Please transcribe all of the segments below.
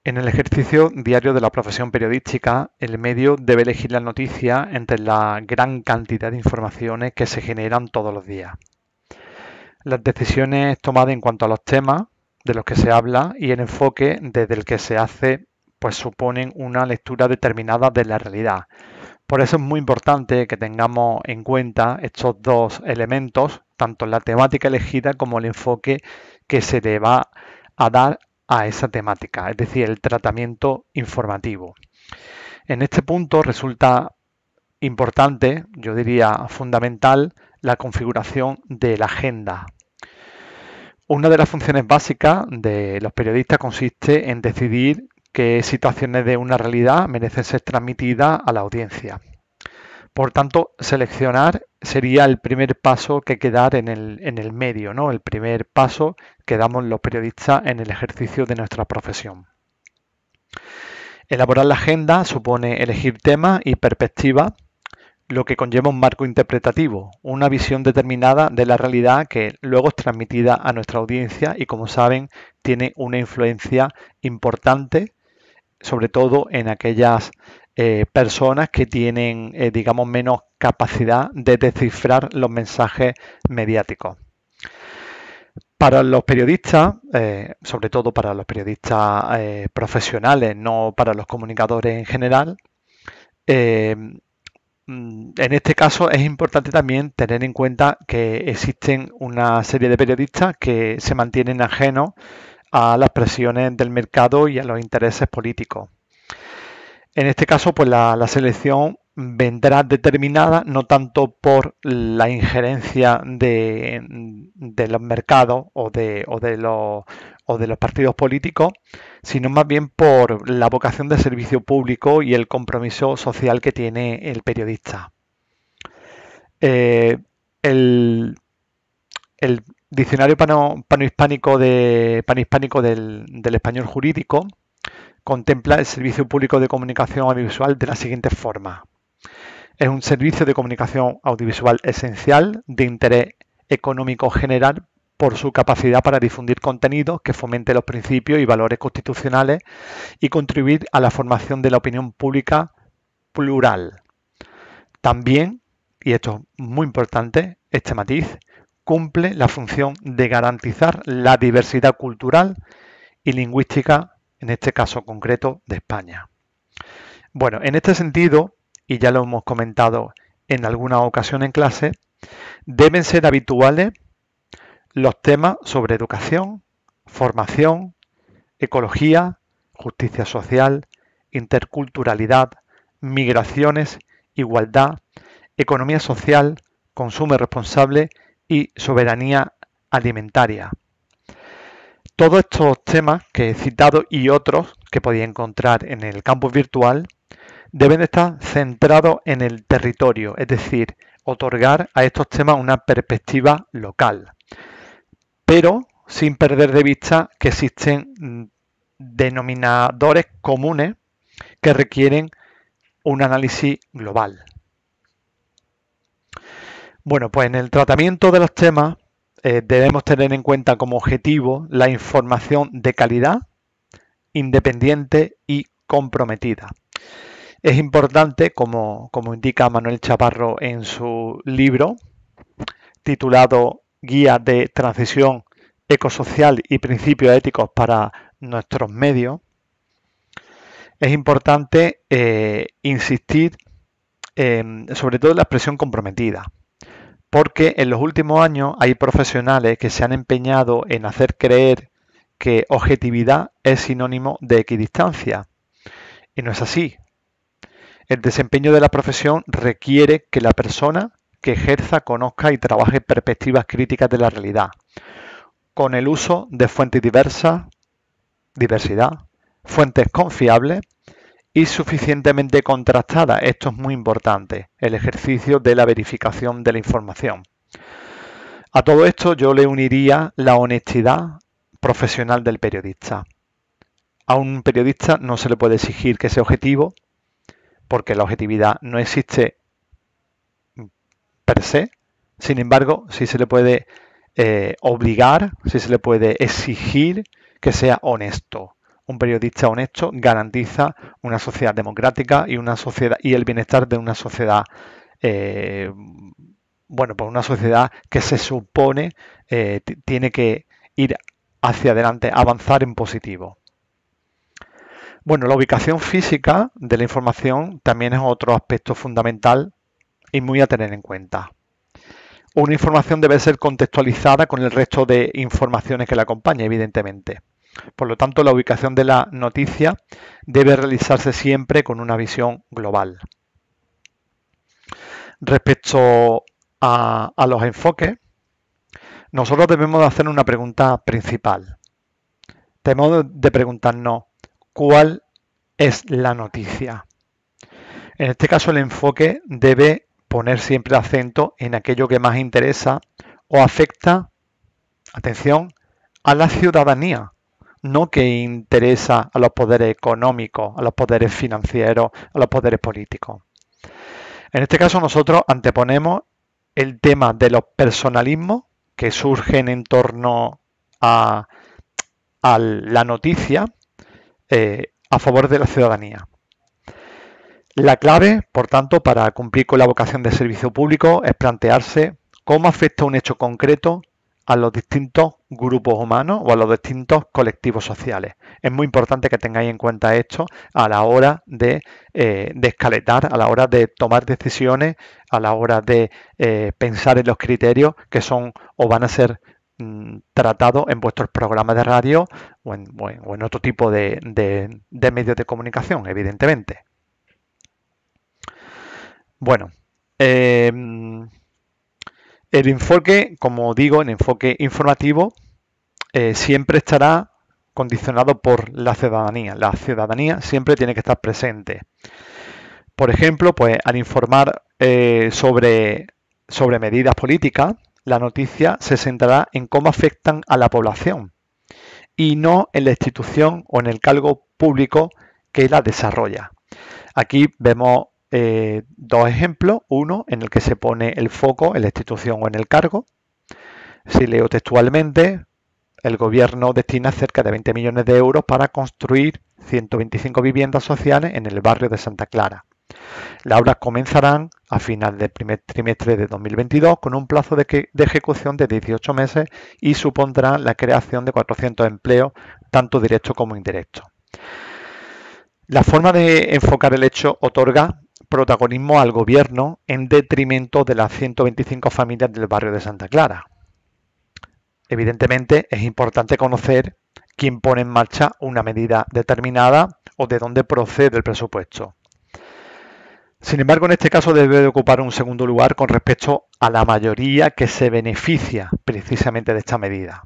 En el ejercicio diario de la profesión periodística, el medio debe elegir la noticia entre la gran cantidad de informaciones que se generan todos los días. Las decisiones tomadas en cuanto a los temas de los que se habla y el enfoque desde el que se hace, pues suponen una lectura determinada de la realidad. Por eso es muy importante que tengamos en cuenta estos dos elementos, tanto la temática elegida como el enfoque que se le va a dar a esa temática, es decir, el tratamiento informativo. En este punto resulta importante, yo diría fundamental, la configuración de la agenda. Una de las funciones básicas de los periodistas consiste en decidir qué situaciones de una realidad merecen ser transmitidas a la audiencia. Por tanto, seleccionar sería el primer paso que hay que dar en el medio, ¿no? El primer paso que damos los periodistas en el ejercicio de nuestra profesión. Elaborar la agenda supone elegir temas y perspectivas, lo que conlleva un marco interpretativo, una visión determinada de la realidad que luego es transmitida a nuestra audiencia y, como saben, tiene una influencia importante, sobre todo en aquellas personas que tienen, digamos, menos capacidad de descifrar los mensajes mediáticos. Para los periodistas, sobre todo para los periodistas profesionales, no para los comunicadores en general, eh, en este caso es importante también tener en cuenta que existen una serie de periodistas que se mantienen ajenos a las presiones del mercado y a los intereses políticos. En este caso, pues la selección vendrá determinada no tanto por la injerencia de los mercados o de los partidos políticos, sino más bien por la vocación de servicio público y el compromiso social que tiene el periodista. Eh, el, el diccionario panhispánico del español jurídico contempla el servicio público de comunicación audiovisual de la siguiente forma. Es un servicio de comunicación audiovisual esencial de interés económico general por su capacidad para difundir contenidos que fomente los principios y valores constitucionales y contribuir a la formación de la opinión pública plural. También, y esto es muy importante, este matiz, cumple la función de garantizar la diversidad cultural y lingüística, en este caso concreto, de España. Bueno, en este sentido, y ya lo hemos comentado en alguna ocasión en clase, deben ser habituales los temas sobre educación, formación, ecología, justicia social, interculturalidad, migraciones, igualdad, economía social, consumo responsable y soberanía alimentaria. Todos estos temas que he citado y otros que podéis encontrar en el campus virtual deben estar centrados en el territorio, es decir, otorgar a estos temas una perspectiva local, pero sin perder de vista que existen denominadores comunes que requieren un análisis global. Bueno, pues en el tratamiento de los temas debemos tener en cuenta como objetivo la información de calidad, independiente y comprometida. Es importante, como indica Manuel Chaparro en su libro titulado Guía de Transición Ecosocial y Principios Éticos para nuestros medios, es importante insistir sobre todo en la expresión comprometida, porque en los últimos años hay profesionales que se han empeñado en hacer creer que objetividad es sinónimo de equidistancia, y no es así. El desempeño de la profesión requiere que la persona que ejerza conozca y trabaje perspectivas críticas de la realidad, con el uso de fuentes diversidad, fuentes confiables y suficientemente contrastadas. Esto es muy importante, el ejercicio de la verificación de la información. A todo esto yo le uniría la honestidad profesional del periodista. A un periodista no se le puede exigir que sea objetivo, porque la objetividad no existe per se. Sin embargo, sí se le puede obligar, sí se le puede exigir que sea honesto. un periodista honesto garantiza una sociedad democrática y una sociedad y el bienestar de una sociedad, bueno, pues una sociedad que se supone tiene que ir hacia adelante, avanzar en positivo. Bueno, la ubicación física de la información también es otro aspecto fundamental y muy a tener en cuenta. Una información debe ser contextualizada con el resto de informaciones que la acompaña, evidentemente. Por lo tanto, la ubicación de la noticia debe realizarse siempre con una visión global. Respecto a los enfoques, nosotros debemos de hacer una pregunta principal. Debemos de preguntarnos cuál es la noticia. En este caso, el enfoque debe poner siempre acento en aquello que más interesa o afecta, atención, a la ciudadanía, no que interesa a los poderes económicos, a los poderes financieros, a los poderes políticos. En este caso nosotros anteponemos el tema de los personalismos que surgen en torno a la noticia a favor de la ciudadanía. La clave, por tanto, para cumplir con la vocación de servicio público es plantearse cómo afecta un hecho concreto a los distintos grupos humanos o a los distintos colectivos sociales. Es muy importante que tengáis en cuenta esto a la hora de escaletar, a la hora de tomar decisiones, a la hora de pensar en los criterios que son o van a ser tratados en vuestros programas de radio o en otro tipo de medios de comunicación, evidentemente. Bueno, el enfoque, como digo, el enfoque informativo siempre estará condicionado por la ciudadanía. La ciudadanía siempre tiene que estar presente. Por ejemplo, pues al informar sobre medidas políticas, la noticia se centrará en cómo afectan a la población y no en la institución o en el cargo público que la desarrolla. Aquí vemos dos ejemplos, uno en el que se pone el foco en la institución o en el cargo. Si leo textualmente, el gobierno destina cerca de 20 millones de euros para construir 125 viviendas sociales en el barrio de Santa Clara. Las obras comenzarán a final del primer trimestre de 2022 con un plazo de ejecución de 18 meses y supondrán la creación de 400 empleos, tanto directos como indirectos. La forma de enfocar el hecho otorga protagonismo al gobierno en detrimento de las 125 familias del barrio de Santa Clara. Evidentemente es importante conocer quién pone en marcha una medida determinada o de dónde procede el presupuesto. Sin embargo, en este caso debe de ocupar un segundo lugar con respecto a la mayoría que se beneficia precisamente de esta medida.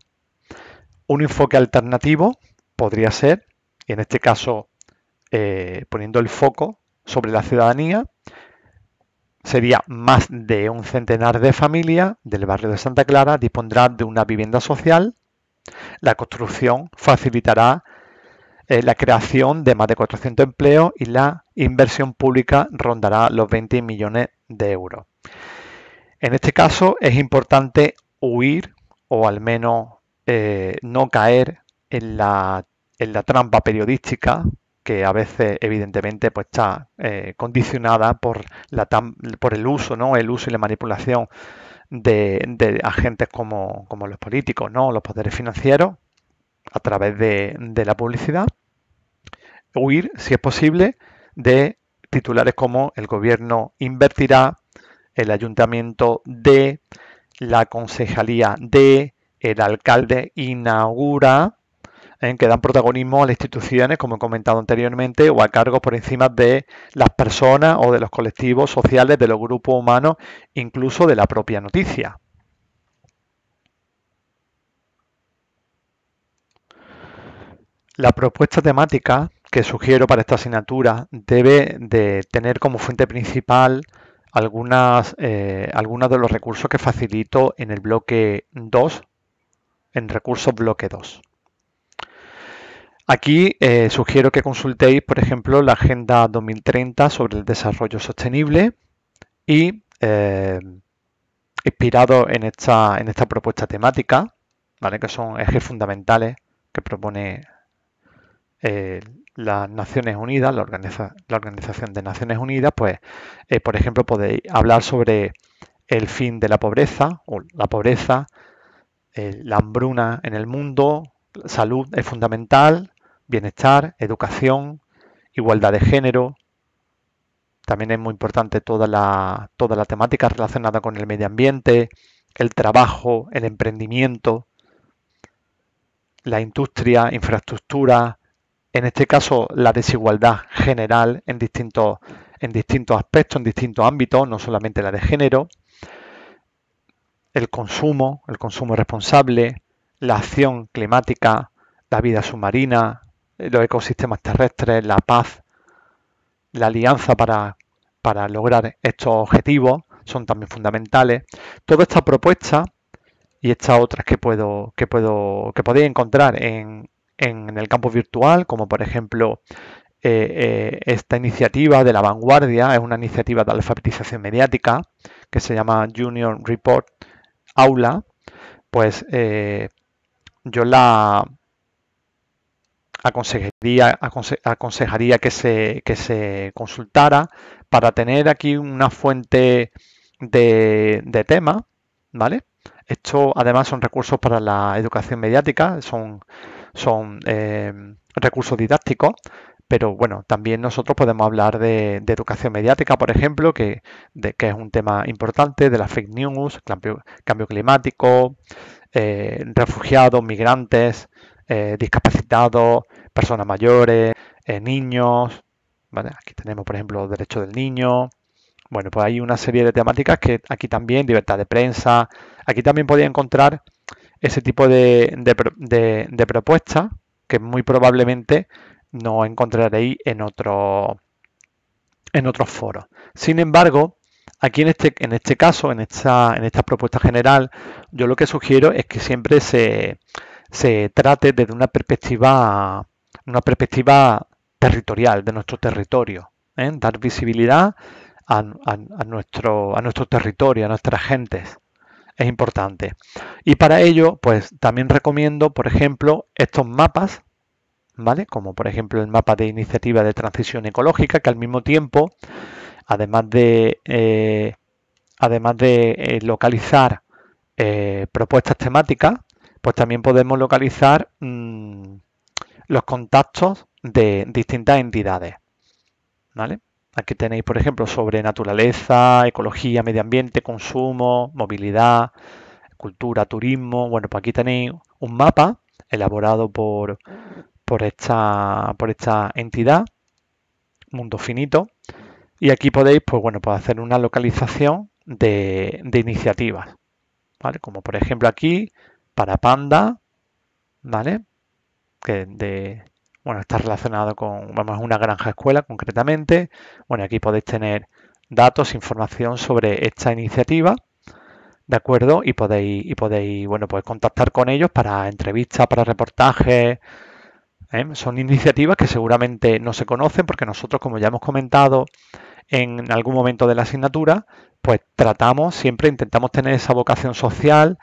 Un enfoque alternativo podría ser, y en este caso poniendo el foco sobre la ciudadanía, sería más de un centenar de familias del barrio de Santa Clara dispondrán de una vivienda social. La construcción facilitará la creación de más de 400 empleos y la inversión pública rondará los 20 millones de euros. En este caso es importante huir o al menos no caer en la trampa periodística que a veces evidentemente pues está condicionada por el uso, ¿no? El uso y la manipulación de agentes como los políticos, ¿no? Los poderes financieros a través de la publicidad. Huir, si es posible, de titulares como el gobierno invertirá, el ayuntamiento de, la concejalía de, el alcalde inaugura, que dan protagonismo a las instituciones, como he comentado anteriormente, o a cargos por encima de las personas o de los colectivos sociales, de los grupos humanos, incluso de la propia noticia. La propuesta temática que sugiero para esta asignatura debe de tener como fuente principal algunos de los recursos que facilito en el bloque 2, en recursos bloque 2. Aquí sugiero que consultéis, por ejemplo, la Agenda 2030 sobre el desarrollo sostenible y inspirado en esta propuesta temática, ¿vale? Que son ejes fundamentales que propone eh, las Naciones Unidas, la Organización de Naciones Unidas, pues, por ejemplo, podéis hablar sobre el fin de la pobreza o la pobreza, la hambruna en el mundo, salud es fundamental, bienestar, educación, igualdad de género. También es muy importante toda la temática relacionada con el medio ambiente, el trabajo, el emprendimiento, la industria, infraestructura, en este caso la desigualdad general en distintos aspectos, en distintos ámbitos, no solamente la de género, el consumo responsable, la acción climática, la vida submarina, los ecosistemas terrestres, la paz, la alianza para lograr estos objetivos son también fundamentales. Toda esta propuesta y estas otras que podéis encontrar en el campo virtual, como por ejemplo esta iniciativa de la vanguardia, es una iniciativa de alfabetización mediática que se llama Junior Report Aula, pues yo la aconsejaría que se consultara para tener aquí una fuente de temas, ¿vale? Esto además son recursos para la educación mediática, son recursos didácticos, pero bueno, también nosotros podemos hablar de educación mediática, por ejemplo, que es un tema importante, de las fake news, cambio climático, refugiados, migrantes, discapacitados, personas mayores, niños. ¿Vale? Aquí tenemos, por ejemplo, los derechos del niño. Bueno, pues hay una serie de temáticas que aquí también, libertad de prensa. Aquí también podéis encontrar ese tipo de propuestas que muy probablemente no encontraréis en otros foros. Sin embargo, aquí en este caso, en esta propuesta general, yo lo que sugiero es que siempre se trate desde una perspectiva territorial, de nuestro territorio, ¿eh? Dar visibilidad a nuestro territorio, a nuestras gentes. Es importante. Y para ello, pues también recomiendo, por ejemplo, estos mapas, ¿vale? Como por ejemplo el mapa de iniciativa de transición ecológica, que al mismo tiempo, además de localizar propuestas temáticas, pues también podemos localizar los contactos de distintas entidades, ¿vale? Aquí tenéis, por ejemplo, sobre naturaleza, ecología, medio ambiente, consumo, movilidad, cultura, turismo. Bueno, pues aquí tenéis un mapa elaborado por esta entidad, Mundo Finito, y aquí podéis, pues bueno, pues hacer una localización de iniciativas, ¿vale? Como por ejemplo aquí, para Panda, ¿vale? Bueno, está relacionado con, vamos, una granja escuela concretamente. Bueno, aquí podéis tener datos, información sobre esta iniciativa, ¿de acuerdo? Y podéis, bueno, pues contactar con ellos para entrevistas, para reportajes. Son iniciativas que seguramente no se conocen porque nosotros, como ya hemos comentado en algún momento de la asignatura, pues siempre intentamos tener esa vocación social,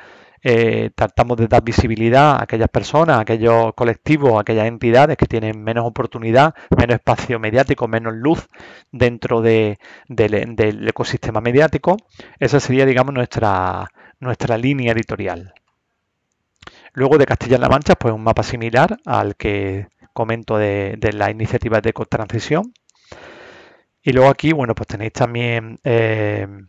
tratamos de dar visibilidad a aquellas personas, a aquellos colectivos, a aquellas entidades que tienen menos oportunidad, menos espacio mediático, menos luz dentro del ecosistema mediático. Esa sería, digamos, nuestra línea editorial. Luego de Castilla-La Mancha, pues un mapa similar al que comento de las iniciativas de ecotransición. Y luego aquí, bueno, pues tenéis también el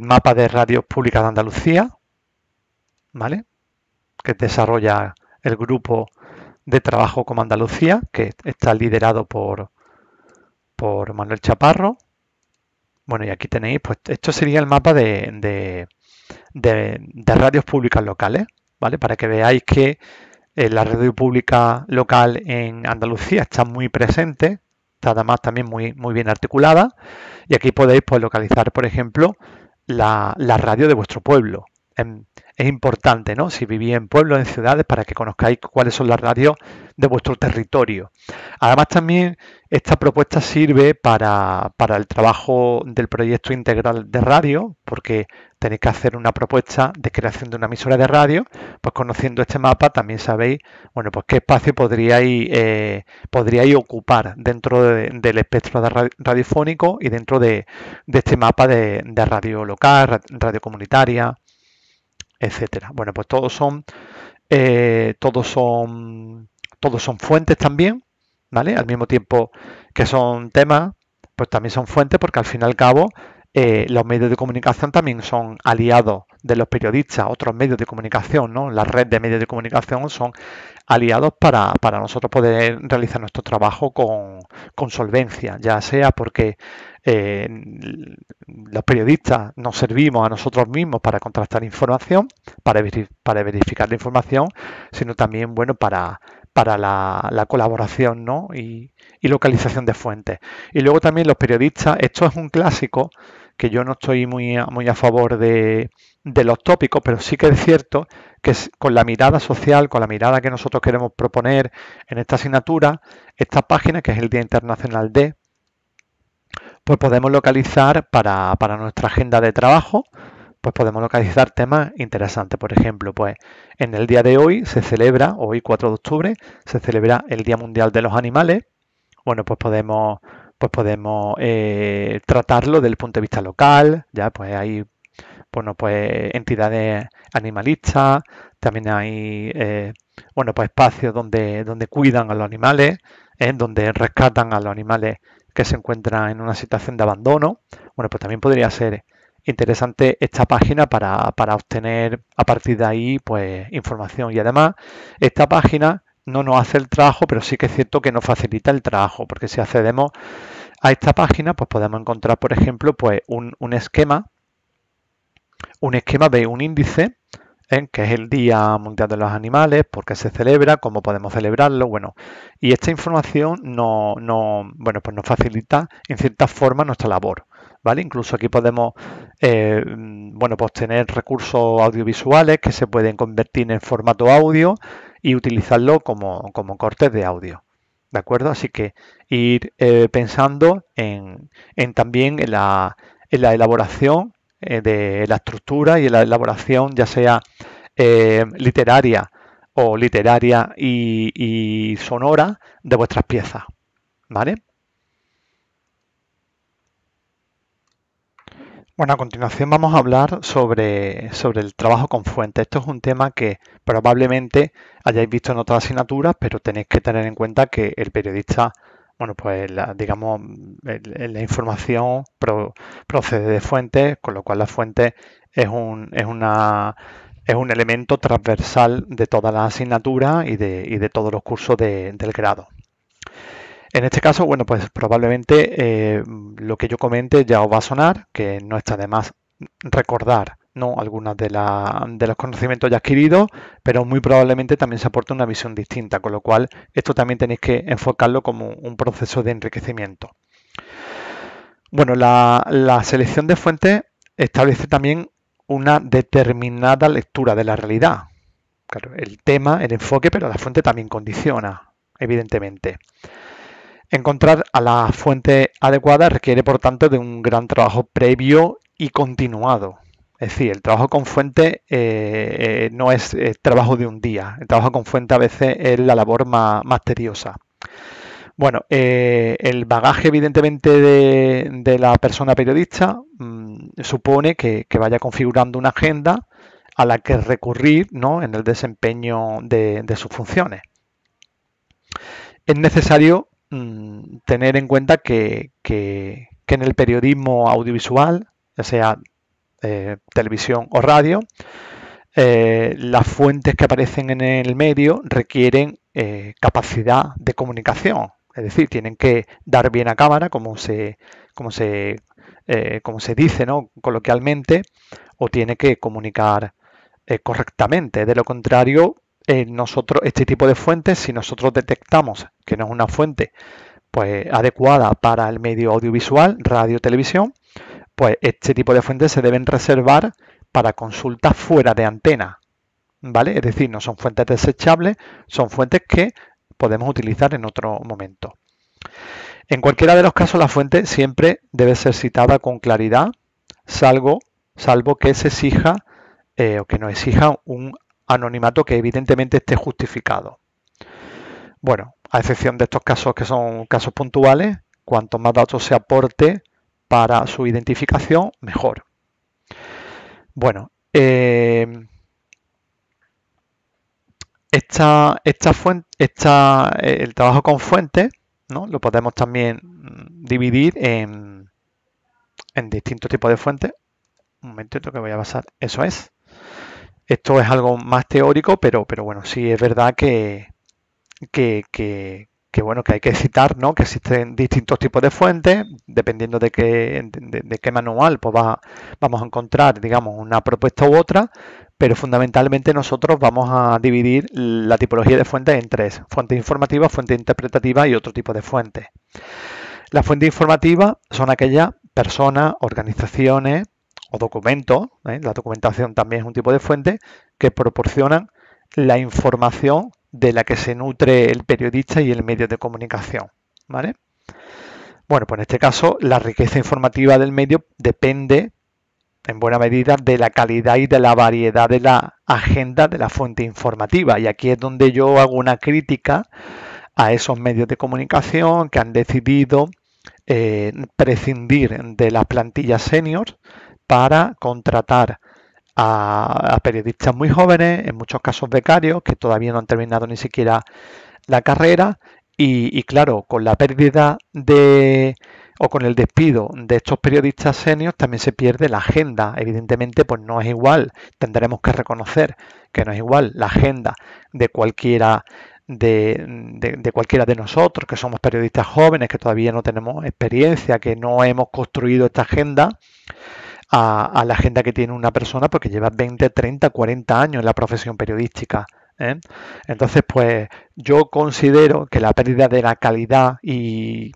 mapa de radios públicas de Andalucía, ¿vale? Que desarrolla el grupo de trabajo como Andalucía, que está liderado por Manuel Chaparro. Bueno, y aquí tenéis, pues esto sería el mapa de radios públicas locales, ¿vale? Para que veáis que la radio pública local en Andalucía está muy presente, está además también muy bien articulada, y aquí podéis, pues, localizar, por ejemplo, la radio de vuestro pueblo. es importante, ¿no? Si vivís en pueblos, en ciudades, para que conozcáis cuáles son las radios de vuestro territorio. Además, también esta propuesta sirve para el trabajo del proyecto integral de radio, porque tenéis que hacer una propuesta de creación de una emisora de radio. Pues conociendo este mapa también sabéis, bueno, pues qué espacio podríais ocupar dentro del espectro radiofónico y dentro de este mapa de radio local, radio comunitaria, etcétera. Bueno, pues eh, todos son, todos son fuentes también, ¿vale? Al mismo tiempo que son temas, pues también son fuentes porque al fin y al cabo los medios de comunicación también son aliados de los periodistas, otros medios de comunicación, ¿no? La red de medios de comunicación son aliados para nosotros poder realizar nuestro trabajo con solvencia, ya sea porque eh, los periodistas nos servimos a nosotros mismos para contrastar información, para verificar la información, sino también, bueno, para la colaboración, ¿no? Y localización de fuentes. Y luego también los periodistas, esto es un clásico, que yo no estoy muy a favor de los tópicos, pero sí que es cierto que con la mirada social, con la mirada que nosotros queremos proponer en esta asignatura, esta página, que es el Día Internacional de, pues podemos localizar para nuestra agenda de trabajo, pues podemos localizar temas interesantes. Por ejemplo, pues en el día de hoy se celebra, hoy 4 de octubre, se celebra el Día Mundial de los Animales. Bueno, pues podemos tratarlo desde el punto de vista local, ya pues hay, bueno, pues entidades animalistas, también hay, bueno, pues espacios donde cuidan a los animales, donde rescatan a los animales que se encuentran en una situación de abandono. Bueno, pues también podría ser interesante esta página para obtener a partir de ahí, pues, información. Y además, esta página no nos hace el trabajo, pero sí que es cierto que nos facilita el trabajo, porque si accedemos a esta página, pues podemos encontrar, por ejemplo, pues un esquema de un índice, que es el Día Mundial de los Animales, por qué se celebra, cómo podemos celebrarlo, bueno, y esta información bueno, pues nos facilita en cierta forma nuestra labor, ¿vale? Incluso aquí podemos, bueno, pues tener recursos audiovisuales que se pueden convertir en formato audio y utilizarlo como cortes de audio. ¿De acuerdo? Así que ir pensando también en la elaboración de la estructura y en la elaboración, ya sea literaria o literaria y sonora, de vuestras piezas. ¿Vale? Bueno, a continuación vamos a hablar sobre el trabajo con fuentes. Esto es un tema que probablemente hayáis visto en otras asignaturas, pero tenéis que tener en cuenta que el periodista, bueno, pues digamos, la información procede de fuentes, con lo cual la fuente es un elemento transversal de todas las asignaturas y de todos los cursos del grado. En este caso, bueno, pues probablemente lo que yo comente ya os va a sonar, que no está de más recordar, ¿no? Algunos de los conocimientos ya adquiridos, pero muy probablemente también se aporta una visión distinta, con lo cual esto también tenéis que enfocarlo como un proceso de enriquecimiento. Bueno, la selección de fuentes establece también una determinada lectura de la realidad. Claro, el tema, el enfoque, pero la fuente también condiciona, evidentemente. Encontrar a la fuente adecuada requiere, por tanto, de un gran trabajo previo y continuado. Es decir, el trabajo con fuente no es el trabajo de un día. El trabajo con fuente a veces es la labor más tediosa. Bueno, el bagaje, evidentemente, de la persona periodista supone que vaya configurando una agenda a la que recurrir, ¿no?, en el desempeño de sus funciones. Es necesario tener en cuenta que en el periodismo audiovisual, ya sea televisión o radio, las fuentes que aparecen en el medio requieren capacidad de comunicación. Es decir, tienen que dar bien a cámara, como se dice, ¿no?, coloquialmente, o tiene que comunicar correctamente. De lo contrario, nosotros, este tipo de fuentes, si nosotros detectamos que no es una fuente pues adecuada para el medio audiovisual, radio, televisión, pues este tipo de fuentes se deben reservar para consultas fuera de antena, ¿vale? Es decir, no son fuentes desechables, son fuentes que podemos utilizar en otro momento. En cualquiera de los casos, la fuente siempre debe ser citada con claridad, salvo que se exija o que nos exija un anonimato que evidentemente esté justificado. Bueno, a excepción de estos casos que son casos puntuales, cuanto más datos se aporte para su identificación, mejor. Bueno, el trabajo con fuentes, ¿no? Lo podemos también dividir en distintos tipos de fuentes. Un momentito que voy a pasar. Eso es. Esto es algo más teórico, pero bueno, sí es verdad bueno, que hay que citar, ¿no? Que existen distintos tipos de fuentes, dependiendo de qué manual pues vamos a encontrar, digamos, una propuesta u otra, pero fundamentalmente nosotros vamos a dividir la tipología de fuentes en tres: fuente informativa, fuente interpretativa y otro tipo de fuentes. Las fuentes informativas son aquellas personas, organizaciones o documentos, la documentación también es un tipo de fuente, que proporcionan la información de la que se nutre el periodista y el medio de comunicación, ¿vale? Bueno, pues en este caso la riqueza informativa del medio depende en buena medida de la calidad y de la variedad de la agenda de la fuente informativa. Y aquí es donde yo hago una crítica a esos medios de comunicación que han decidido prescindir de las plantillas senior para contratar a periodistas muy jóvenes, en muchos casos becarios, que todavía no han terminado ni siquiera la carrera, y claro, con la pérdida o con el despido de estos periodistas seniors también se pierde la agenda. Evidentemente, pues no es igual, tendremos que reconocer que no es igual la agenda de cualquiera cualquiera de nosotros, que somos periodistas jóvenes, que todavía no tenemos experiencia, que no hemos construido esta agenda, a la agenda que tiene una persona porque lleva 20, 30, 40 años en la profesión periodística. Entonces, pues yo considero que la pérdida de la calidad y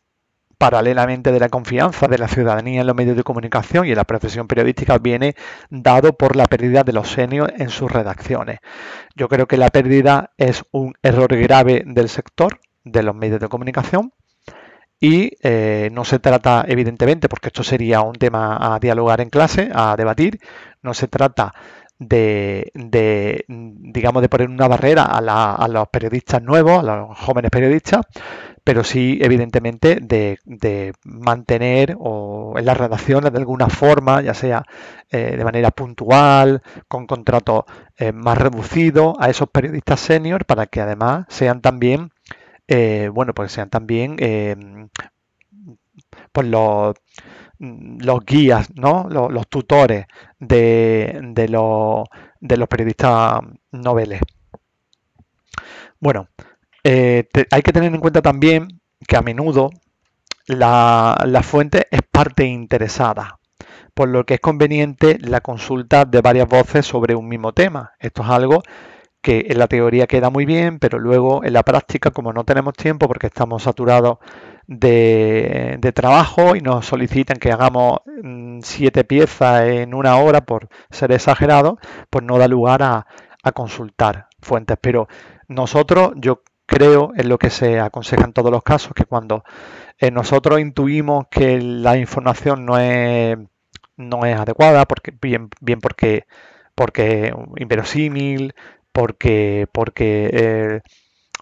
paralelamente de la confianza de la ciudadanía en los medios de comunicación y en la profesión periodística viene dado por la pérdida de los seniors en sus redacciones. Yo creo que la pérdida es un error grave del sector de los medios de comunicación. Y no se trata, evidentemente, porque esto sería un tema a dialogar en clase, a debatir, no se trata digamos, de poner una barrera a los periodistas nuevos, a los jóvenes periodistas, pero sí, evidentemente, de mantener o en las redacciones de alguna forma, ya sea de manera puntual, con contratos más reducidos, a esos periodistas senior para que además sean también bueno, pues sean también pues los guías, ¿no? Los tutores de los periodistas noveles. Bueno, hay que tener en cuenta también que a menudo la fuente es parte interesada, por lo que es conveniente la consulta de varias voces sobre un mismo tema. Esto es algo que en la teoría queda muy bien, pero luego en la práctica, como no tenemos tiempo porque estamos saturados de trabajo y nos solicitan que hagamos 7 piezas en una hora, por ser exagerado, pues no da lugar a consultar fuentes. Pero nosotros, yo creo, en lo que se aconseja en todos los casos, que cuando nosotros intuimos que la información no es adecuada, bien porque es inverosímil, porque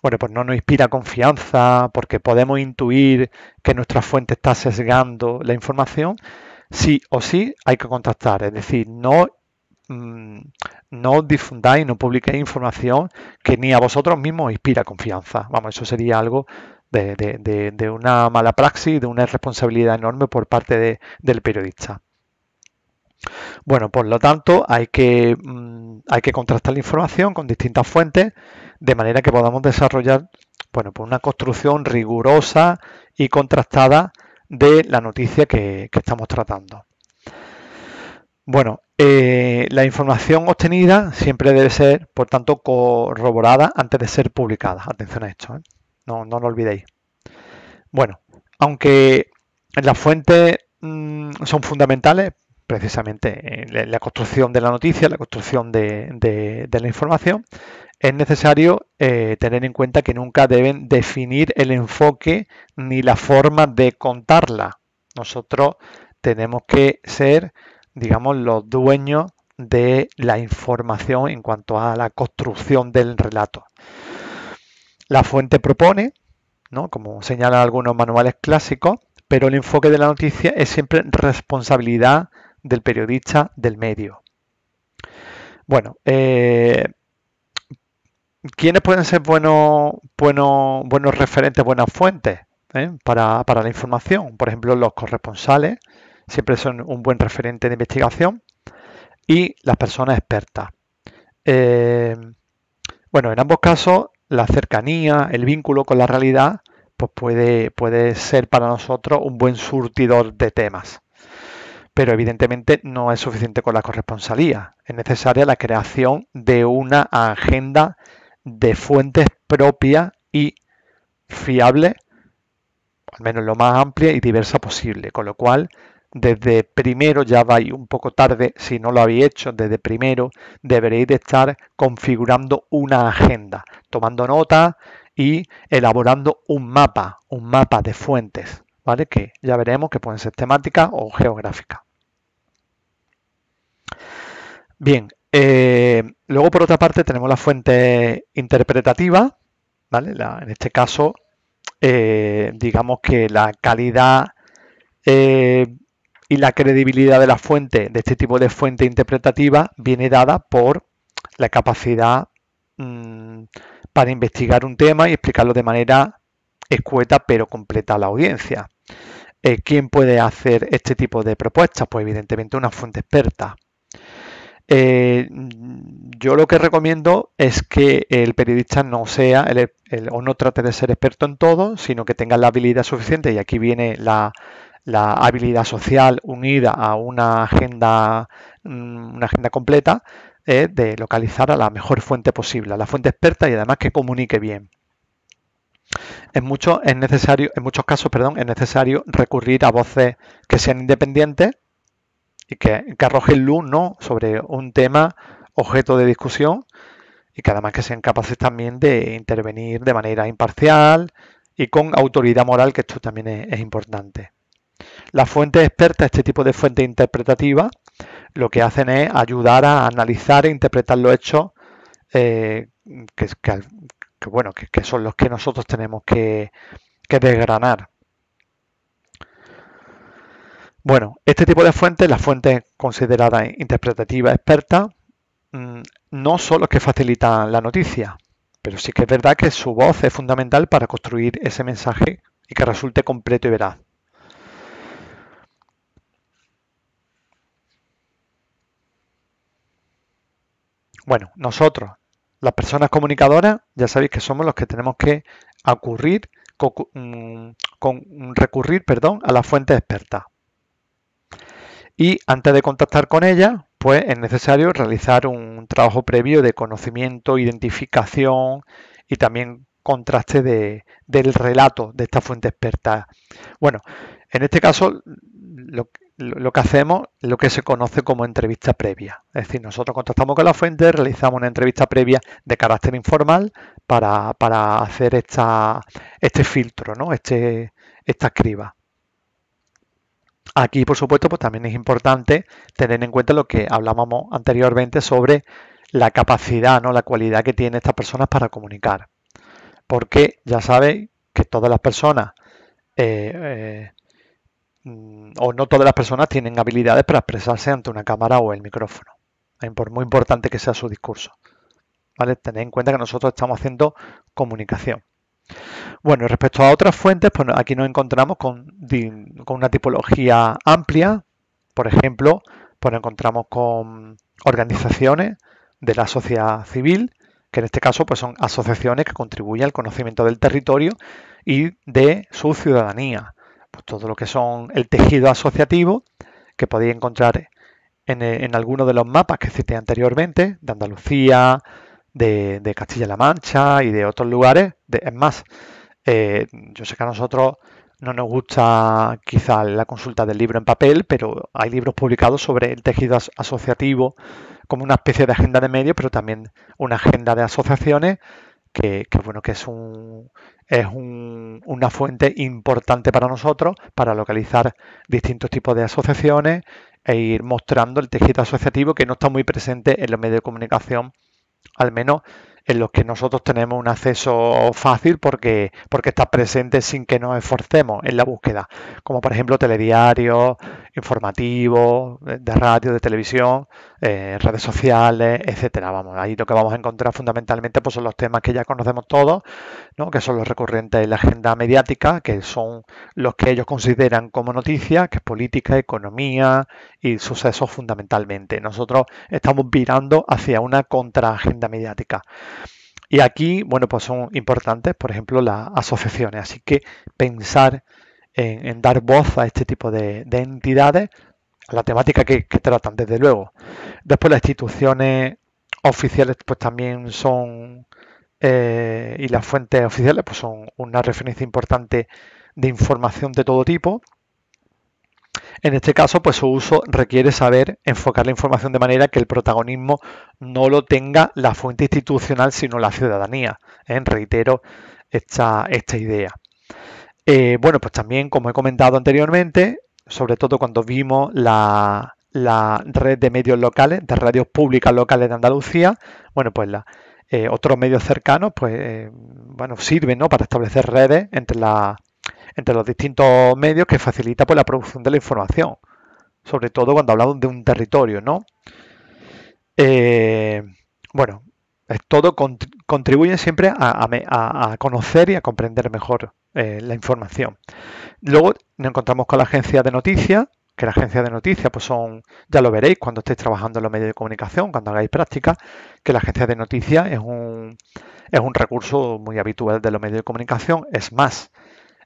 bueno, pues no nos inspira confianza, porque podemos intuir que nuestra fuente está sesgando la información, sí o sí hay que contactar. Es decir, no difundáis, no publiquéis información que ni a vosotros mismos os inspira confianza. Vamos, eso sería algo de una mala praxis, de una irresponsabilidad enorme por parte del periodista. Bueno, por lo tanto, hay que contrastar la información con distintas fuentes de manera que podamos desarrollar, bueno, pues una construcción rigurosa y contrastada de la noticia que estamos tratando. Bueno, la información obtenida siempre debe ser, por tanto, corroborada antes de ser publicada. Atención a esto, ¿eh? No lo olvidéis. Bueno, aunque las fuentes son fundamentales precisamente en la construcción de la noticia, la construcción de la información, es necesario tener en cuenta que nunca deben definir el enfoque ni la forma de contarla. Nosotros tenemos que ser, digamos, los dueños de la información en cuanto a la construcción del relato. La fuente propone, ¿no?, como señalan algunos manuales clásicos, pero el enfoque de la noticia es siempre responsabilidad del periodista del medio. Bueno, ¿quiénes pueden ser buenos referentes, buenas fuentes para la información? Por ejemplo, los corresponsales siempre son un buen referente de investigación y las personas expertas. Bueno, en ambos casos, la cercanía, el vínculo con la realidad, pues puede ser para nosotros un buen surtidor de temas. Pero evidentemente no es suficiente con la corresponsalía. Es necesaria la creación de una agenda de fuentes propias y fiables, al menos lo más amplia y diversa posible. Con lo cual, desde primero, ya vais un poco tarde, si no lo habéis hecho, desde primero deberéis de estar configurando una agenda, tomando notas y elaborando un mapa de fuentes, ¿vale? Que ya veremos que pueden ser temáticas o geográficas. Bien, luego por otra parte tenemos la fuente interpretativa, ¿vale? En este caso, digamos que la calidad y la credibilidad de la fuente, de este tipo de fuente interpretativa, viene dada por la capacidad para investigar un tema y explicarlo de manera escueta pero completa a la audiencia. ¿Quién puede hacer este tipo de propuestas? Pues evidentemente una fuente experta. Yo lo que recomiendo es que el periodista no sea o no trate de ser experto en todo, sino que tenga la habilidad suficiente, y aquí viene la habilidad social unida a una agenda completa, de localizar a la mejor fuente posible, a la fuente experta, y además que comunique bien. En muchos casos, es necesario recurrir a voces que sean independientes y que arrojen luz, ¿no?, sobre un tema objeto de discusión, y que además que sean capaces también de intervenir de manera imparcial y con autoridad moral, que esto también es importante. Las fuentes expertas, este tipo de fuentes interpretativas, lo que hacen es ayudar a analizar e interpretar los hechos que son los que nosotros tenemos que desgranar. Bueno, este tipo de fuentes, las fuentes consideradas interpretativas expertas, no son los que facilitan la noticia, pero sí que es verdad que su voz es fundamental para construir ese mensaje y que resulte completo y veraz. Bueno, nosotros, las personas comunicadoras, ya sabéis que somos los que tenemos que recurrir a las fuentes expertas. Y antes de contactar con ellas, pues es necesario realizar un trabajo previo de conocimiento, identificación y también contraste del relato de esta fuente experta. Bueno, en este caso lo que hacemos es lo que se conoce como entrevista previa. Es decir, nosotros contactamos con la fuente, realizamos una entrevista previa de carácter informal para hacer este filtro, ¿no?, esta criba. Aquí, por supuesto, pues también es importante tener en cuenta lo que hablábamos anteriormente sobre la capacidad, ¿no?, la cualidad que tienen estas personas para comunicar. Porque ya sabéis que todas las personas, o no todas las personas, tienen habilidades para expresarse ante una cámara o el micrófono, por muy importante que sea su discurso. ¿Vale? Tened en cuenta que nosotros estamos haciendo comunicación. Bueno, respecto a otras fuentes, pues aquí nos encontramos con una tipología amplia. Por ejemplo, pues nos encontramos con organizaciones de la sociedad civil, que en este caso pues son asociaciones que contribuyen al conocimiento del territorio y de su ciudadanía. Pues todo lo que son el tejido asociativo, que podéis encontrar en algunos de los mapas que cité anteriormente, de Andalucía, de Castilla-La Mancha y de otros lugares. Es más, yo sé que a nosotros no nos gusta quizá la consulta del libro en papel, pero hay libros publicados sobre el tejido asociativo como una especie de agenda de medios, pero también una agenda de asociaciones bueno, que una fuente importante para nosotros para localizar distintos tipos de asociaciones e ir mostrando el tejido asociativo que no está muy presente en los medios de comunicación, al menos en los que nosotros tenemos un acceso fácil porque está presente sin que nos esforcemos en la búsqueda, como por ejemplo telediarios, informativos, de radio, de televisión, redes sociales, etcétera. Vamos, ahí lo que vamos a encontrar fundamentalmente pues, son los temas que ya conocemos todos, ¿no? Que son los recurrentes en la agenda mediática, que son los que ellos consideran como noticias, que es política, economía y sucesos fundamentalmente. Nosotros estamos virando hacia una contraagenda mediática. Y aquí, bueno, pues son importantes, por ejemplo, las asociaciones. Así que pensar en dar voz a este tipo de entidades, a la temática que tratan, desde luego. Después las instituciones oficiales pues también son, y las fuentes oficiales pues son una referencia importante de información de todo tipo. En este caso, pues su uso requiere saber enfocar la información de manera que el protagonismo no lo tenga la fuente institucional, sino la ciudadanía. Reitero esta idea. Bueno, pues también, como he comentado anteriormente, sobre todo cuando vimos la red de medios locales, de radios públicas locales de Andalucía, bueno, pues otros medios cercanos, pues, bueno, sirven, ¿no? Para establecer redes entre los distintos medios que facilita pues, la producción de la información, sobre todo cuando hablamos de un territorio, ¿no? Eh, bueno, todo contribuye siempre a conocer y a comprender mejor la información. Luego nos encontramos con la agencia de noticias, que la agencia de noticias, pues son, ya lo veréis cuando estéis trabajando en los medios de comunicación, cuando hagáis práctica, que la agencia de noticias es un recurso muy habitual de los medios de comunicación. Es más,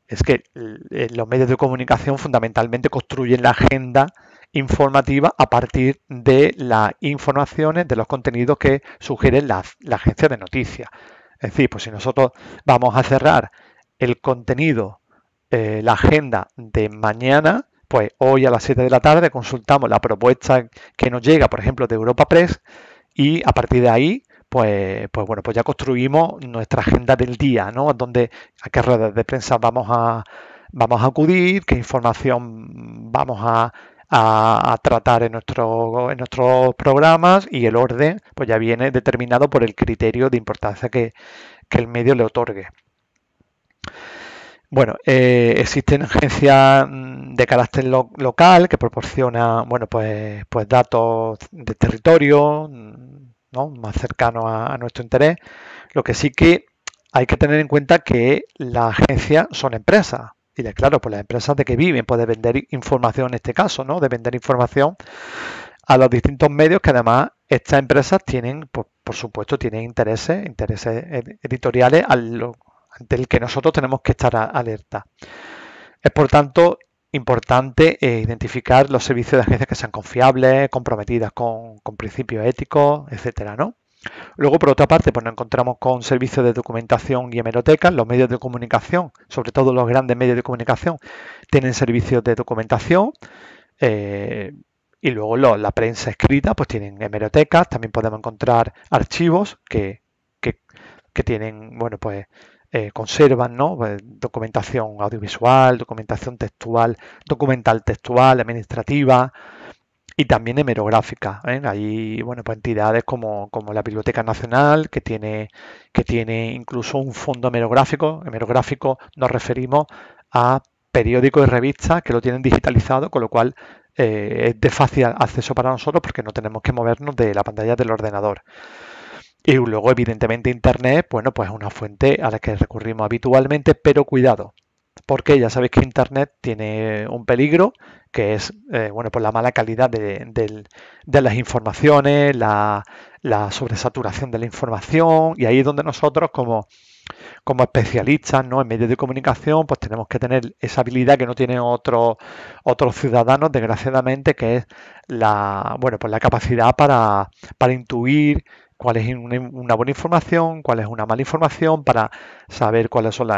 es que los medios de comunicación fundamentalmente construyen la agenda informativa a partir de las informaciones, de los contenidos que sugiere la agencia de noticias. Es decir, pues si nosotros vamos a cerrar el contenido, la agenda de mañana, pues hoy a las 7 de la tarde consultamos la propuesta que nos llega, por ejemplo, de Europa Press y a partir de ahí pues bueno, pues ya construimos nuestra agenda del día, ¿no? Donde a qué redes de prensa vamos a acudir, qué información vamos a tratar en nuestros programas y el orden pues ya viene determinado por el criterio de importancia que el medio le otorgue. Bueno, existen agencias de carácter local que proporcionan, bueno, pues datos de territorio, ¿no? Más cercanos a nuestro interés. Lo que sí que hay que tener en cuenta que las agencias son empresas. Y claro, pues las empresas de que viven, pues de vender información en este caso, ¿no? De vender información a los distintos medios que además estas empresas tienen, pues, por supuesto, tienen intereses editoriales ante el que nosotros tenemos que estar alerta. Es por tanto importante identificar los servicios de agencias que sean confiables, comprometidas con principios éticos, etcétera, ¿no? Luego, por otra parte, pues nos encontramos con servicios de documentación y hemerotecas. Los medios de comunicación, sobre todo los grandes medios de comunicación, tienen servicios de documentación. Y luego la prensa escrita, pues tienen hemerotecas. También podemos encontrar archivos que tienen, bueno, pues conservan, ¿no? Pues, documentación audiovisual, documentación textual, documental textual, administrativa y también hemerográfica. Hay bueno, pues entidades como la Biblioteca Nacional, que tiene incluso un fondo hemerográfico. Hemerográfico nos referimos a periódicos y revistas que lo tienen digitalizado, con lo cual es de fácil acceso para nosotros porque no tenemos que movernos de la pantalla del ordenador. Y luego, evidentemente, Internet, bueno, pues es una fuente a la que recurrimos habitualmente, pero cuidado, porque ya sabéis que Internet tiene un peligro, que es, bueno, pues la mala calidad de las informaciones, la sobresaturación de la información, y ahí es donde nosotros, como especialistas, ¿no? En medios de comunicación, pues tenemos que tener esa habilidad que no tienen otros ciudadanos, desgraciadamente, que es bueno, pues la capacidad para intuir cuál es una buena información, cuál es una mala información, para saber cuáles son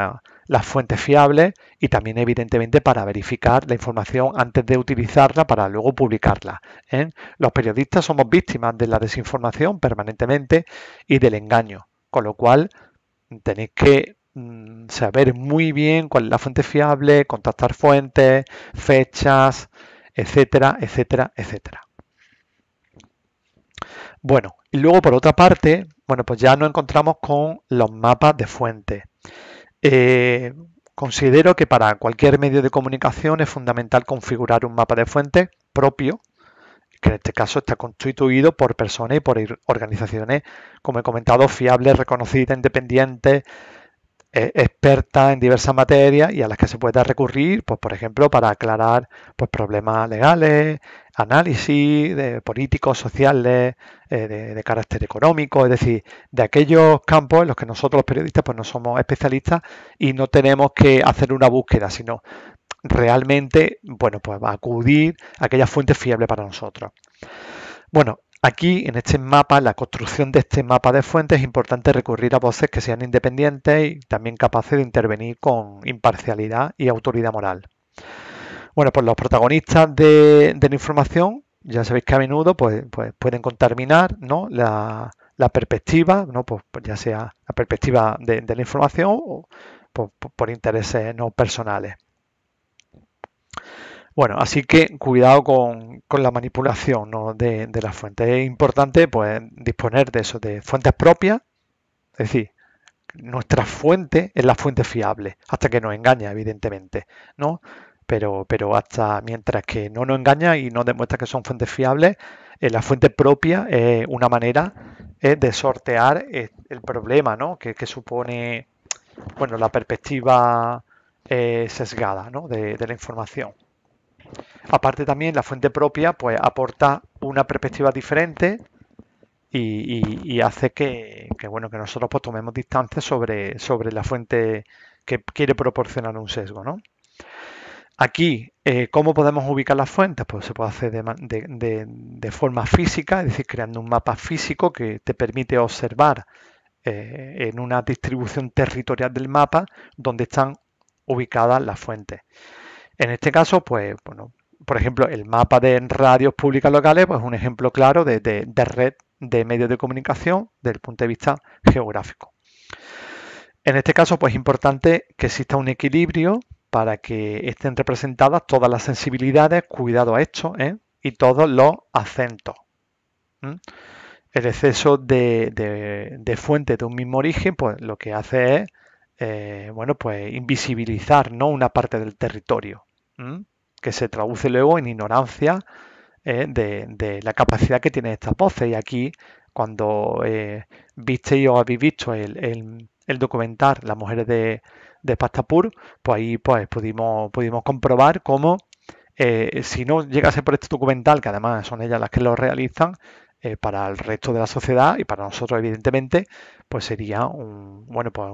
las fuentes fiables y también evidentemente para verificar la información antes de utilizarla para luego publicarla, ¿eh? Los periodistas somos víctimas de la desinformación permanentemente y del engaño, con lo cual tenéis que saber muy bien cuál es la fuente fiable, contactar fuentes, fechas, etcétera, etcétera, etcétera. Bueno, y luego por otra parte, bueno, pues ya nos encontramos con los mapas de fuentes. Eh, Considero que para cualquier medio de comunicación es fundamental configurar un mapa de fuentes propio, que en este caso está constituido por personas y por organizaciones, como he comentado, fiables, reconocidas, independientes, expertas en diversas materias y a las que se pueda recurrir, pues por ejemplo, para aclarar pues, problemas legales, análisis de políticos, sociales, de carácter económico, es decir, de aquellos campos en los que nosotros los periodistas pues no somos especialistas y no tenemos que hacer una búsqueda, sino realmente, bueno, pues va a acudir a aquellas fuentes fiables para nosotros. Bueno, aquí en este mapa, la construcción de este mapa de fuentes, es importante recurrir a voces que sean independientes y también capaces de intervenir con imparcialidad y autoridad moral. Bueno, pues los protagonistas de la información, ya sabéis que a menudo pues pueden contaminar, ¿no? La perspectiva, ¿no? Pues ya sea la perspectiva de la información o por intereses no personales. Bueno, así que cuidado con la manipulación, ¿no? de las fuentes. Es importante pues, disponer de eso, de fuentes propias, es decir, nuestra fuente es la fuente fiable, hasta que nos engaña, evidentemente, ¿no? Pero hasta mientras que no nos engaña y nos demuestra que son fuentes fiables, la fuente propia es una manera de sortear el problema, ¿no? Que supone, bueno, la perspectiva sesgada, ¿no? de la información. Aparte también la fuente propia pues aporta una perspectiva diferente y hace bueno, que nosotros pues tomemos distancia sobre la fuente que quiere proporcionar un sesgo, ¿no? Aquí, ¿cómo podemos ubicar las fuentes? Pues se puede hacer de forma física, es decir, creando un mapa físico que te permite observar en una distribución territorial del mapa donde están ubicadas las fuentes. En este caso, pues, bueno, por ejemplo, el mapa de radios públicas locales, pues es un ejemplo claro de red de medios de comunicación desde el punto de vista geográfico. En este caso, pues es importante que exista un equilibrio para que estén representadas todas las sensibilidades, cuidado a esto, y todos los acentos. ¿Mm? El exceso de fuentes de un mismo origen, pues lo que hace es, bueno, pues invisibilizar, ¿no? Una parte del territorio. ¿Mm? Que se traduce luego en ignorancia de la capacidad que tienen estas voces. Y aquí, cuando visteis o habéis visto el documental Las mujeres de Pastapur, pues ahí pues, pudimos comprobar cómo, si no llegase por este documental, que además son ellas las que lo realizan, para el resto de la sociedad y para nosotros, evidentemente, pues sería bueno, pues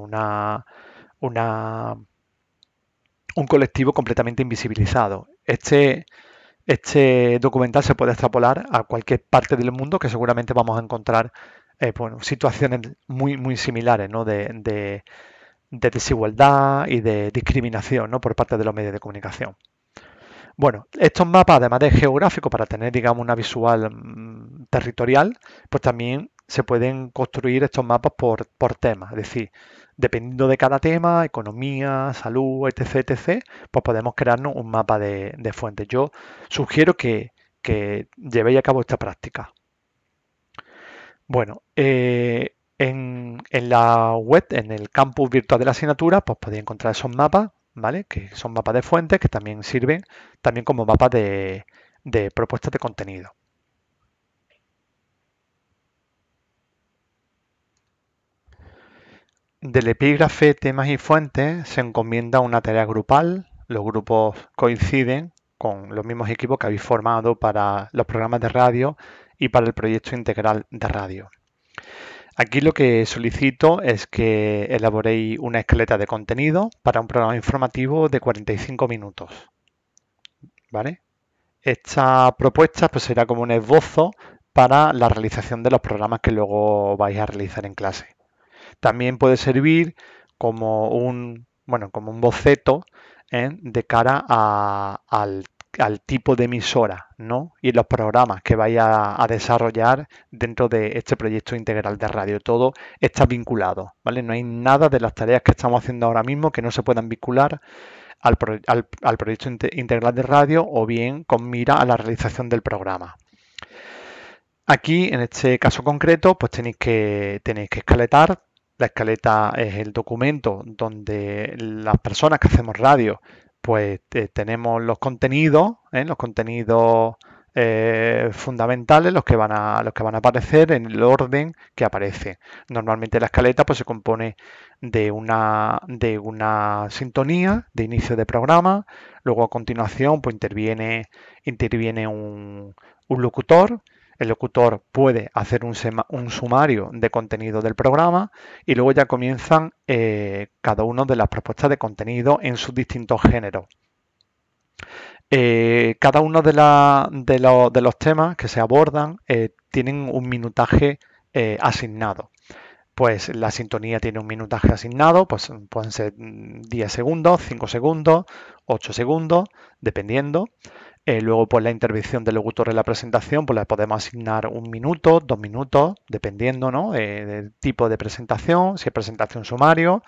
un colectivo completamente invisibilizado. Este documental se puede extrapolar a cualquier parte del mundo que seguramente vamos a encontrar bueno, situaciones muy similares, ¿no? de desigualdad y de discriminación, ¿no? por parte de los medios de comunicación. Bueno, estos mapas, además de geográficos, para tener, digamos, una visual territorial, pues también se pueden construir estos mapas por temas. Es decir, dependiendo de cada tema, economía, salud, etc., pues podemos crearnos un mapa de fuentes. Yo sugiero que llevéis a cabo esta práctica. Bueno, en la web, en el campus virtual de la asignatura, pues podéis encontrar esos mapas, ¿vale? Que son mapas de fuentes que también sirven también como mapas de propuestas de contenido. Del epígrafe, temas y fuentes se encomienda una tarea grupal. Los grupos coinciden con los mismos equipos que habéis formado para los programas de radio y para el proyecto integral de radio. Aquí lo que solicito es que elaboréis una escaleta de contenido para un programa informativo de 45 minutos, ¿vale? Esta propuesta pues, será como un esbozo para la realización de los programas que luego vais a realizar en clase. También puede servir como bueno, como un boceto de cara al tipo de emisora, ¿no? Y los programas que vaya a desarrollar dentro de este proyecto integral de radio. Todo está vinculado, ¿vale? No hay nada de las tareas que estamos haciendo ahora mismo que no se puedan vincular al proyecto integral de radio o bien con mira a la realización del programa. Aquí, en este caso concreto, pues tenéis que escaletar. La escaleta es el documento donde las personas que hacemos radio, pues tenemos los contenidos fundamentales, los que van a aparecer en el orden que aparece. Normalmente la escaleta pues se compone de una sintonía de inicio de programa, luego a continuación pues interviene un locutor. El locutor puede hacer un sumario de contenido del programa y luego ya comienzan cada una de las propuestas de contenido en sus distintos géneros. Cada uno de los temas que se abordan tienen un minutaje asignado. Pues la sintonía tiene un minutaje asignado, pues pueden ser 10 segundos, 5 segundos, 8 segundos, dependiendo. Luego, pues la intervención del locutor en la presentación, pues le podemos asignar 1 minuto, 2 minutos, dependiendo, ¿no? Del tipo de presentación, si es presentación sumario.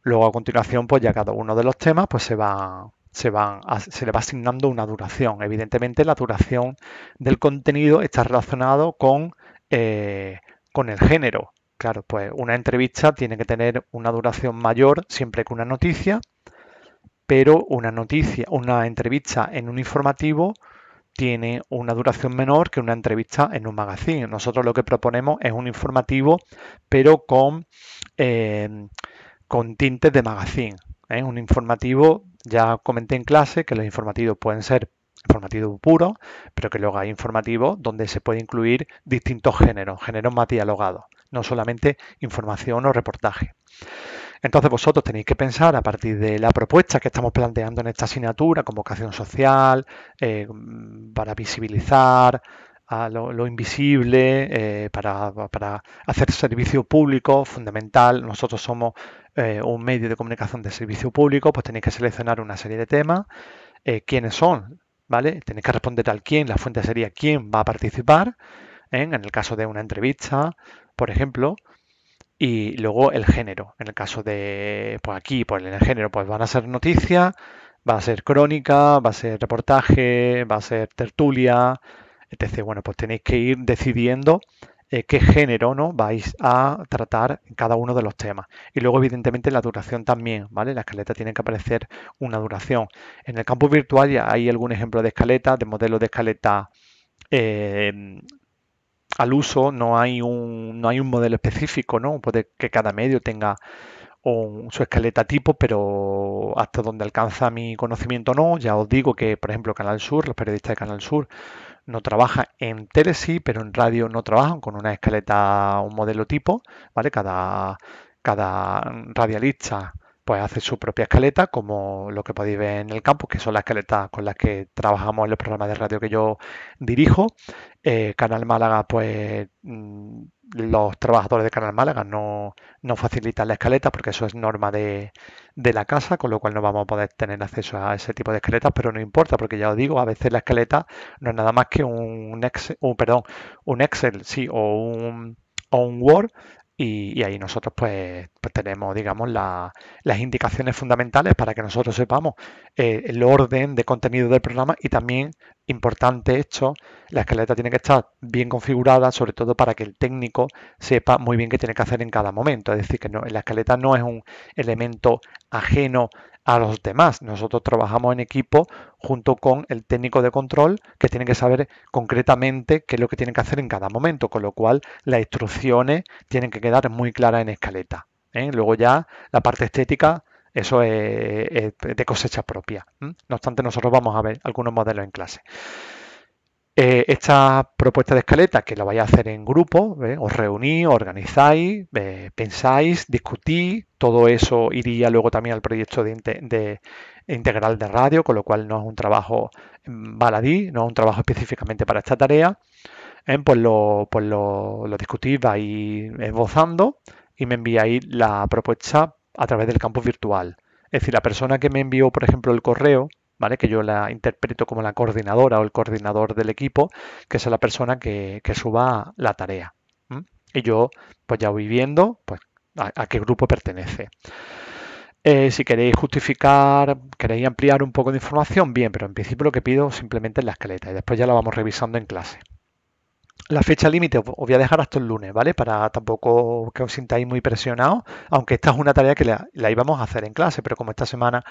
Luego, a continuación, pues ya cada uno de los temas, pues se le va asignando una duración. Evidentemente, la duración del contenido está relacionado con el género. Claro, pues una entrevista tiene que tener una duración mayor siempre que una noticia, pero una entrevista en un informativo tiene una duración menor que una entrevista en un magazine. Nosotros lo que proponemos es un informativo, pero eh, con tintes de magazine. Un informativo, ya comenté en clase que los informativos pueden ser informativos puros, pero que luego hay informativos donde se puede incluir distintos géneros más dialogados, no solamente información o reportaje. Entonces vosotros tenéis que pensar a partir de la propuesta que estamos planteando en esta asignatura, convocación social, para visibilizar a lo invisible, para hacer servicio público fundamental. Nosotros somos un medio de comunicación de servicio público, pues tenéis que seleccionar una serie de temas. ¿Quiénes son? ¿Vale? Tenéis que responder al quién, la fuente sería quién va a participar, en el caso de una entrevista, por ejemplo. Y luego el género. En el caso de, pues aquí, pues en el género, pues van a ser noticias, va a ser crónica, va a ser reportaje, va a ser tertulia, etc. Bueno, pues tenéis que ir decidiendo qué género, ¿no?, vais a tratar en cada uno de los temas. Y luego, evidentemente, la duración también, ¿vale? La escaleta tiene que aparecer una duración. En el campus virtual ya hay algún ejemplo de escaleta, de modelo de escaleta eh, al uso. No hay un modelo específico, ¿no? Puede que cada medio tenga su escaleta tipo, pero hasta donde alcanza mi conocimiento no. Ya os digo que, por ejemplo, Canal Sur, los periodistas de Canal Sur no trabajan en tele sí, pero en radio no trabajan con una escaleta, un modelo tipo, ¿vale? Cada radialista pues hace su propia escaleta, como lo que podéis ver en el campus, que son las escaletas con las que trabajamos en los programas de radio que yo dirijo. Canal Málaga, pues los trabajadores de Canal Málaga no facilitan la escaleta porque eso es norma de la casa, con lo cual no vamos a poder tener acceso a ese tipo de escaletas, pero no importa, porque ya os digo, a veces la escaleta no es nada más que un Excel, sí, o un Word, y ahí nosotros pues tenemos, digamos, las indicaciones fundamentales para que nosotros sepamos el orden de contenido del programa. Y también, importante esto, la escaleta tiene que estar bien configurada, sobre todo para que el técnico sepa muy bien qué tiene que hacer en cada momento. Es decir, que la escaleta no es un elemento ajeno a los demás. Nosotros trabajamos en equipo junto con el técnico de control, que tiene que saber concretamente qué es lo que tiene que hacer en cada momento, con lo cual las instrucciones tienen que quedar muy claras en escaleta. Luego ya la parte estética, eso es de cosecha propia. No obstante, nosotros vamos a ver algunos modelos en clase. Esta propuesta de escaleta, que la vais a hacer en grupo, os reunís, organizáis, pensáis, discutís, todo eso iría luego también al proyecto de integral de radio, con lo cual no es un trabajo baladí, no es un trabajo específicamente para esta tarea. Pues lo discutís, vais esbozando y me enviáis la propuesta a través del campus virtual. Es decir, la persona que me envió, por ejemplo, el correo, ¿vale? Que yo la interpreto como la coordinadora o el coordinador del equipo, que es la persona que suba la tarea. ¿M? Y yo, pues ya voy viendo, pues, a qué grupo pertenece. Si queréis justificar, queréis ampliar un poco de información, bien, pero en principio lo que pido simplemente es la escaleta y después ya la vamos revisando en clase. La fecha límite os voy a dejar hasta el lunes, ¿vale? Para tampoco que os sintáis muy presionados, aunque esta es una tarea que la íbamos a hacer en clase, pero como esta semana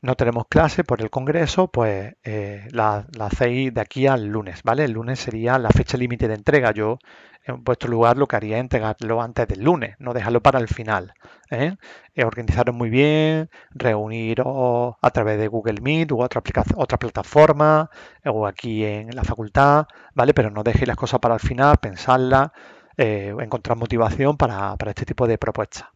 no tenemos clase por el congreso, pues la hacéis de aquí al lunes, ¿vale? El lunes sería la fecha límite de entrega. Yo, en vuestro lugar, lo que haría es entregarlo antes del lunes, no dejarlo para el final, ¿eh? Organizaros muy bien, reuniros a través de Google Meet u otra plataforma o aquí en la facultad, ¿vale? Pero no dejéis las cosas para el final, pensarlas, encontrar motivación para este tipo de propuestas.